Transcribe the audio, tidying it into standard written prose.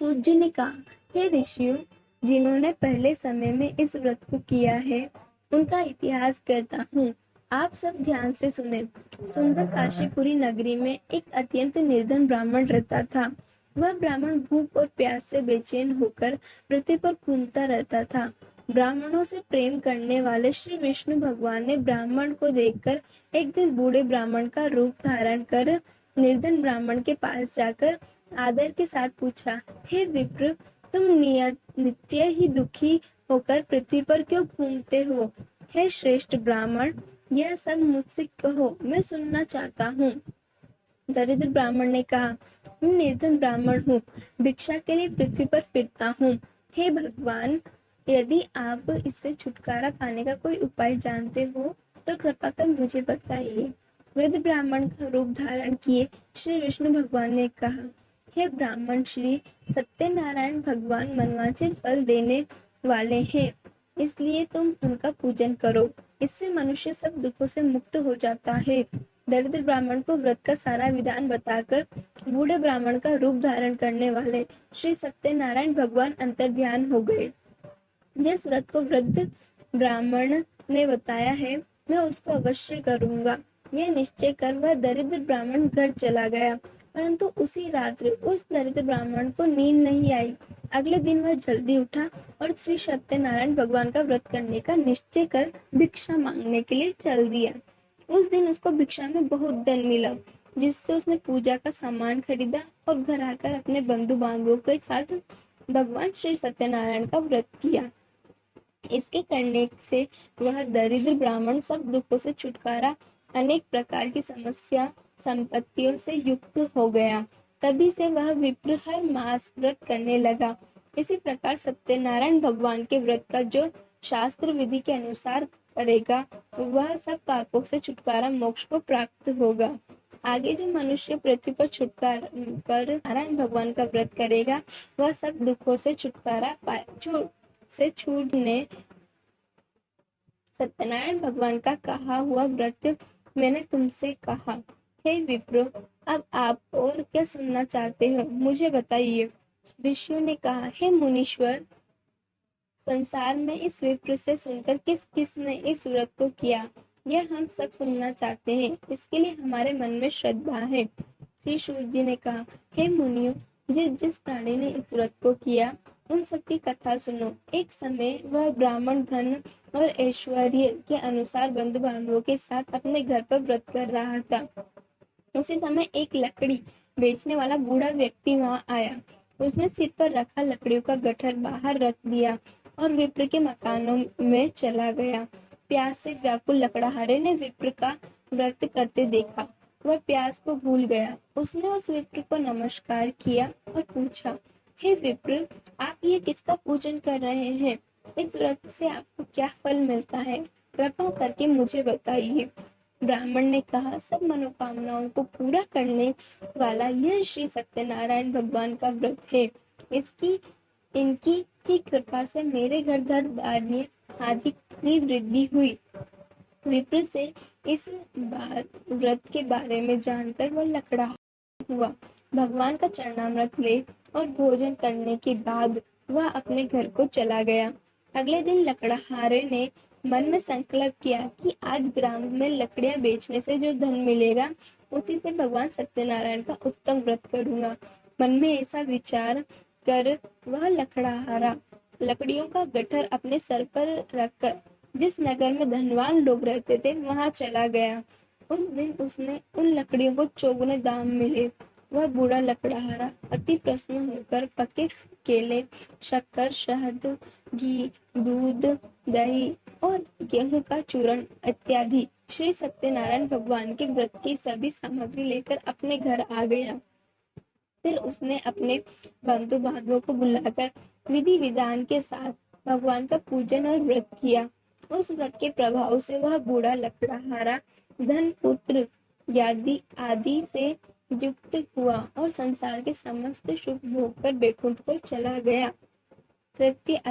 सूत जी ने कहा, हे ऋषियों, जिन्होंने पहले समय में इस व्रत को किया है उनका इतिहास कहता हूँ, आप सब ध्यान से सुने। सुंदर काशीपुरी नगरी में एक अत्यंत निर्धन ब्राह्मण रहता था। वह ब्राह्मण भूख और प्यास से बेचैन होकर पृथ्वी पर घूमता रहता था। ब्राह्मणों से प्रेम करने वाले श्री विष्णु भगवान ने ब्राह्मण को देखकर एक दिन बूढ़े ब्राह्मण का रूप धारण कर निर्धन ब्राह्मण के पास जाकर आदर के साथ पूछा, हे विप्र, तुम नित्य ही दुखी होकर पृथ्वी पर क्यों घूमते हो? हे श्रेष्ठ ब्राह्मण, यह सब मुझसे कहो, मैं सुनना चाहता हूँ। दरिद्र ब्राह्मण ने कहा, मैं निर्धन ब्राह्मण हूँ, भिक्षा के लिए पृथ्वी पर फिरता हूँ। हे भगवान, यदि आप इससे छुटकारा पाने का कोई उपाय जानते हो तो कृपा कर मुझे बताइए। वृद्ध ब्राह्मण का रूप धारण किए श्री विष्णु भगवान ने कहा, हे ब्राह्मण, श्री सत्यनारायण भगवान मनवांछित फल देने वाले हैं, इसलिए तुम उनका पूजन करो। इससे मनुष्य सब दुखों से मुक्त हो जाता है। दरिद्र ब्राह्मण को व्रत का सारा विधान बताकर बूढ़े ब्राह्मण का रूप धारण करने वाले श्री सत्यनारायण भगवान अंतर्ध्यान हो गए। जिस व्रत को वृद्ध ब्राह्मण ने बताया है, मैं उसको अवश्य करूंगा। यह निश्चय कर वह दरिद्र ब्राह्मण घर चला गया, परंतु उसी रात्रि उस दरिद्र ब्राह्मण को नींद नहीं आई। अगले दिन वह जल्दी उठा और श्री सत्यनारायण भगवान का व्रत करने का निश्चय कर भिक्षा मांगने के लिए चल दिया। उस दिन उसको भिक्षा में बहुत धन मिला, जिससे उसने पूजा का सामान खरीदा और घर आकर अपने बंधु बांधवों के साथ भगवान श्री सत्यनारायण का व्रत किया। इसके करने से वह दरिद्र ब्राह्मण सब दुखों से छुटकारा, अनेक प्रकार की समस्या संपत्तियों से युक्त हो गया। तभी से वह विप्र हर मास व्रत करने लगा। इसी प्रकार सत्यनारायण भगवान के व्रत का जो शास्त्र विधि के अनुसार करेगा वह सब पापों से छुटकारा, मोक्ष को प्राप्त होगा। आगे जो मनुष्य पृथ्वी पर नारायण भगवान का व्रत करेगा वह सब दुखों से छुटकारा से छूटने सत्यनारायण भगवान का कहा हुआ व्रत मैंने तुमसे कहा। हे विप्रो, अब आप और क्या सुनना चाहते हो, मुझे बताइए। ऋषियों ने कहा, हे मुनीश्वर, संसार में इस विप्र से सुनकर किस किस ने इस व्रत को किया, यह हम सब सुनना चाहते हैं। इसके लिए हमारे मन में श्रद्धा है। श्री सूत जी ने कहा, हे मुनियों, जिस जिस प्राणी ने इस व्रत को किया उन सबकी कथा सुनो। एक समय वह ब्राह्मण धन और ऐश्वर्य के अनुसार बंधु बांधवों के साथ अपने घर पर व्रत कर रहा था। उसी समय एक लकड़ी बेचने वाला बूढ़ा व्यक्ति वहां आया। उसने सिर पर रखा लकड़ियों का गट्ठर बाहर रख दिया और विप्र के मकानों में चला गया। प्यास से व्याकुल लकड़हारे ने विप्र का व्रत करते देखा। वह प्यास को भूल गया। उसने उस विप्र को नमस्कार किया और पूछा, हे विप्र, आप ये किसका पूजन कर रहे हैं? इस व्रत से आपको क्या फल मिलता है? कृपा करके मुझे बताइए। ब्राह्मण ने कहा, सब मनोकामनाओं को पूरा करने वाला यह श्री सत्यनारायण भगवान का व्रत है। इनकी ही कृपा से मेरे घर धन धान्य आदि की वृद्धि हुई। विप्र से इस व्रत के बारे में जानकर वह लकड़ा हुआ। भगवान का चरणामृत ले और भोजन करने के बाद वह अपने घर को चला गया। अगले दिन लकड़हारे ने मन में संकल्प किया कि आज ग्राम में लकड़ियां बेचने से जो धन मिलेगा उसी से भगवान सत्यनारायण का उत्तम व्रत करूंगा। मन में ऐसा विचार कर वह लकड़हारा लकड़ियों का गट्ठर अपने सर पर रखकर जिस नगर में धनवान लोग रहते थे वहां चला गया। उस दिन उसने उन लकड़ियों को चौगुने दाम मिले। वह बूढ़ा लकड़हारा अति प्रसन्न होकर पके केले, शक्कर, शहद, घी, दूध, दही और गेहूं का चूर्ण इत्यादि श्री सत्यनारायण भगवान के व्रत की सभी सामग्री लेकर अपने घर आ गया। फिर उसने अपने बंधु बांधवों को बुलाकर विधि विधान के साथ भगवान का पूजन और व्रत किया। उस व्रत के प्रभाव से वह बूढ़ा लकड़हारा धन, पुत्र आदि से युक्त हुआ और संसार के समस्त सुख भोग कर बैकुंठ को चला गया। तृतीय